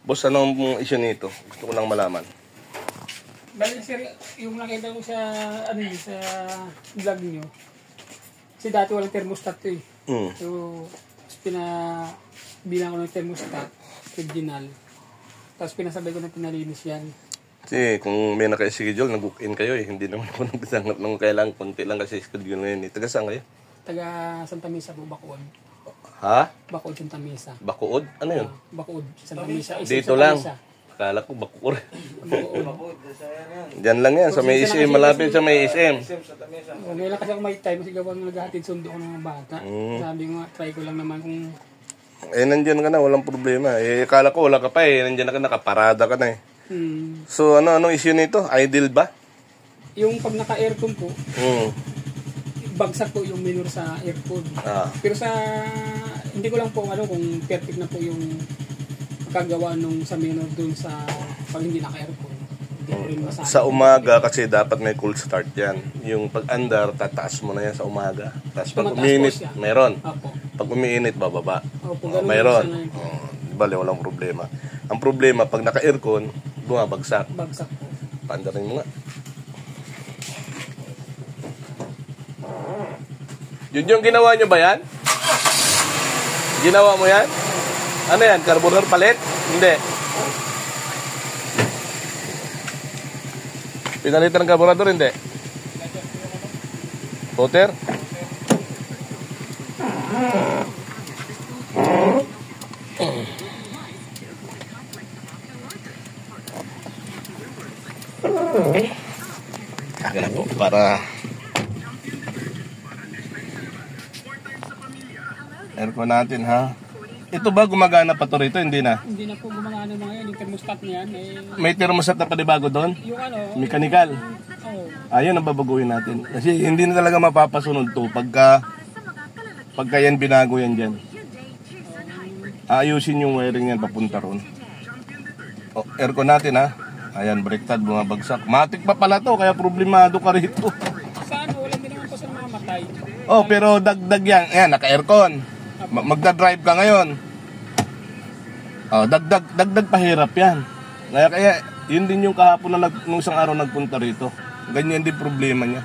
Boss, anong issue nito? Gusto ko lang malaman. Bali sir, yung nakita ko sa ano yun, sa vlog niyo. Kasi dati walang thermostat to eh. So, bilang ko ng thermostat, original. Tapos pinasabay ko na pinalinis yan. Kasi kung may naka-schedule, nag-book-in kayo eh. Hindi naman ako nagsangat ng kailangan. Konti lang kasi schedule ngayon eh. Taga saan kayo? Taga Santa Mesa po, Bacood. Ha? Bacood, Santa Mesa. Bacood? Ano yun? Bacood, Santa Mesa. Dito lang. Akala ko Bacoor. Diyan lang yan, sa may SM. Malapit sa may SM. Ngayon lang kasi ako may time kasi gawang naghahatid sundo ko ng mga bata. Sabi ko nga, try ko lang naman kung... Eh, nandyan ka na, walang problema. Eh, akala ko wala ka pa eh. Nandyan na ka, nakaparada ka na eh. So, anong issue nito? Idle ba? Yung pag naka-aircon po, bagsak po yung minor sa aircon. Pero sa... Hindi ko lang po kung perfect na po yung pagkagawa nung sa minor dun sa pag hindi naka-aircon. Sa umaga kasi dapat may cool start yan. Yung pag-andar, tataas mo na yan sa umaga. Tapos pag umiinit, meron. Pag umiinit, bababa. Mayroon. Bale, walang problema. Ang problema, pag naka-aircon, bumabagsak. Bagsak po. Paandarin mo nga. Yun yung ginawa nyo ba yan? Ginawa mo yan? Ano yan? Carburetor palit? Hindi. Pinalitan ng carburetor? Hindi. Water? Kaya na po para aircon natin ha. Ito ba gumagana pa to rito? Hindi na? Hindi na po gumagana mga yan. Yung thermostat niyan. May thermostat na panibago doon? Yung ano? Mechanical? Ayun ang babaguhin natin. Kasi hindi na talaga mapapasunod to pagka yan binago yan dyan. Ayusin yung wiring yan papunta ron. O, aircon natin ha. Ayan, baliktad, bumabagsak. Matik pa pala to, kaya problemado ka rito. Saan? Wala din naman po sa mga matay. Oh, pero dagdag yan. Ayan, naka-aircon. Magda-drive ka ngayon. Oh, dagdag pahirap yan. Kaya yun din yung kahapon na nung isang araw nagpunta rito. Ganyan din problema niya.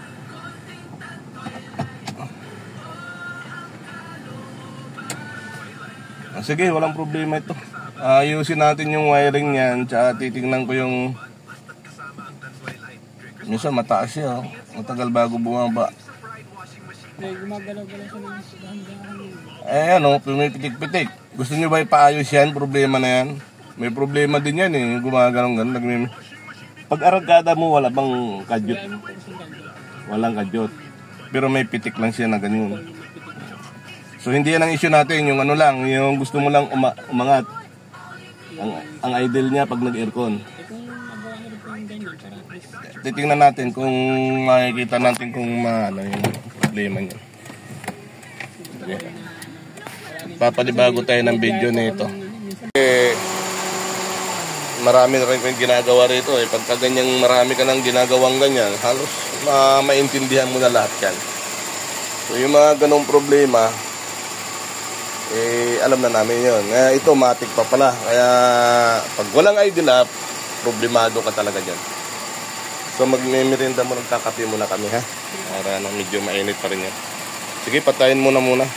Sige, walang problema ito. Ayusin natin yung wiring niyan, tsaka titingnan ko yung minsan mataas siya, matagal bago bumaba. Gumagalaw-galaw siya ng dahan-dahan. Eh ano, pumipitik-pitik. Gusto nyo ba ipaayos yan? Problema na yan. May problema din yan eh, gumagalaw-galaw. Pag aragkada mo, wala bang kadyot? Walang kadyot. Pero may pitik lang siya na ganyan. So hindi yan ang issue natin, yung ano lang, yung gusto mo lang umangat. Ang idle niya pag nag-aircon. Titingnan natin kung makikita natin kung ano yung problema niya. Okay. Papalibago tayo ng video nito. Marami na rin ginagawa rito eh. Pagka ganyang marami ka nang ginagawang ganyan, halos maintindihan mo na lahat yan. So yung mga ganong problema, alam na namin yun. Ito matik pa pala. Kaya pag walang idle up, problemado ka talaga dyan. So magme-merienda mo, nagkakape muna kami ha. Para medyo mainit pa rin yan. Sige, patayin muna.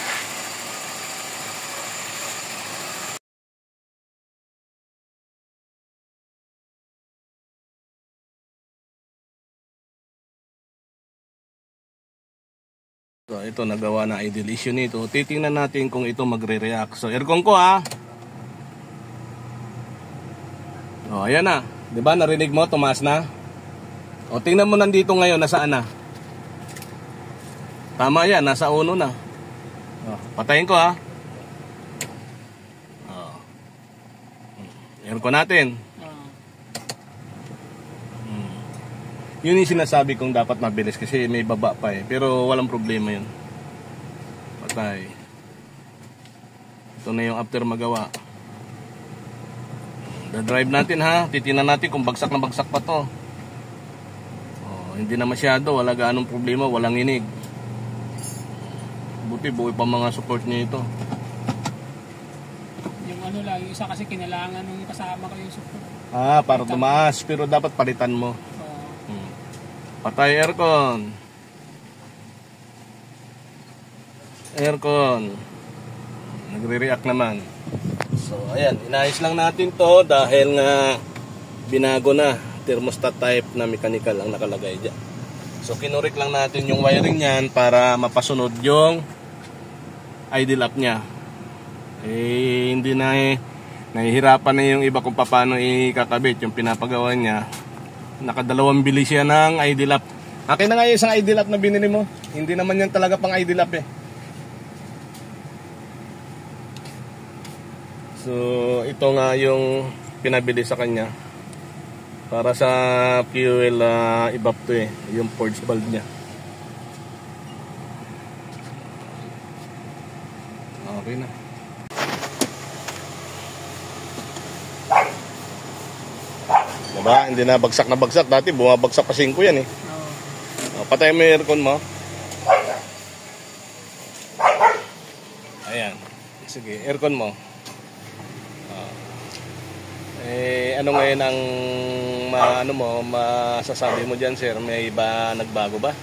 So ito, nagawa na idle issue nito. Titingnan natin kung ito magre-react. So aircon ko ha. O ayan na. Diba narinig mo, tumaas na? O tingnan mo nandito ngayon, nasaan na? Tama yan, nasa 1 na. O, patayin ko ha. O. Aircon natin. Yun yung sinasabi kong dapat mabilis kasi may baba pa eh. Pero walang problema yun. Patay. Ito na yung after magawa. Da-drive natin ha. Titingnan natin kung bagsak na bagsak pa to. Hindi na masyado. Wala gaanong problema. Walang inig. Buti buhay pa mga support niya ito. Yung ano lang. Yung isa kasi kinailangan nung kasama ko yung support. Para tumaas, pero dapat palitan mo. Patay aircon. Aircon. Nagre-react naman. So, ayan. Inayos lang natin to dahil nga binago na. Thermostat type na mechanical ang nakalagay dyan. So, kinurek lang natin yung wiring niyan para mapasunod yung idle up niya. Hindi na nahihirapan na yung iba kung paano ikakabit yung pinapagawa niya. Nakadalawang bili siya ng idle up. Akin na nga yung isang idle up na binili mo. Hindi naman yan talaga pang idle up eh. So, ito nga yung pinabili sa kanya. Para sa fuel evap to eh. Yung forge valve niya. Okay na. Diba? Hindi na bagsak na bagsak. Dati bumabagsak pa 5 yan eh. Patay mo yung aircon mo. Ayan. Sige, aircon mo. Ano ngayon ang masasabi mo dyan, sir? May iba nagbago ba?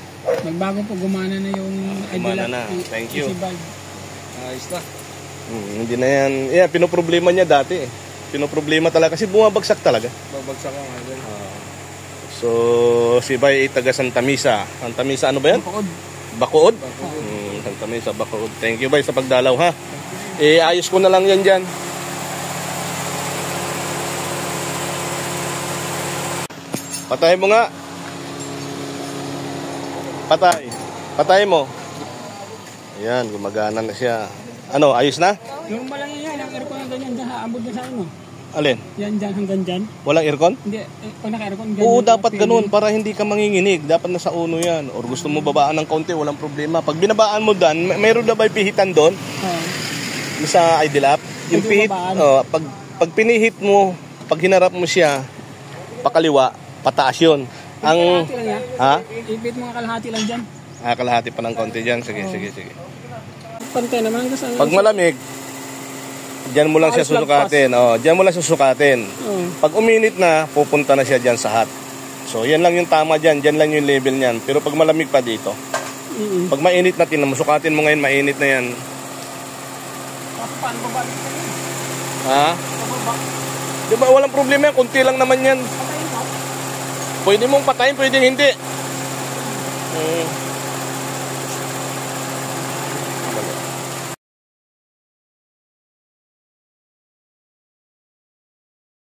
Nagbago po, gumana na yung Gumana na. Thank you. Ayos na. Hindi na yan. Yeah, pinoproblema niya dati eh. Pinoproblema talaga kasi bumabagsak talaga. Babagsak ang idol. So, si Bay ay taga Santa Misa. Santa Misa ano ba yan? Bacood. Bacood? Santa Misa, Bacood. Thank you, Bay, sa pagdalaw ha. Ayos ko na lang yan dyan. Patay mo nga. Patay. Patay mo. Ayan, gumagana na siya. Ano, ayos na? Yung malaki yan, ang aircon na ganyan dyan, haabot na sa ano. Alin? Yan dyan, hanggang dyan. Walang aircon? Hindi, pag naka-aircon dyan. Oo, dapat ganun para hindi ka manginginig. Dapat nasa uno yan. Or gusto mo babaan ng konti, walang problema. Pag binabaan mo doon, mayroon na ba pihitan doon? Sa idle up? Yung pihit, pag pinihit mo, pag hinarap mo siya, pakaliwa, pataas yun. Ang, kalahati lang yan. ha? Ipit mo kalahati lang dyan. Kalahati pa ng konti dyan. Sige, sige, sige. Pantay naman kasi. Pag malamig, dyan mo lang siya susukatin. Dyan mo lang susukatin. Pag uminit na, pupunta na siya dyan sa hot. So, yan lang yung tama dyan. Dyan lang yung level niyan. Pero pag malamig pa dito, pag mainit na, sukatin mo ngayon, mainit na yan. Paano ba ba? Ha? Diba, walang problema yan. Kunti lang naman yan. Pwede mong patayin, pwede hindi.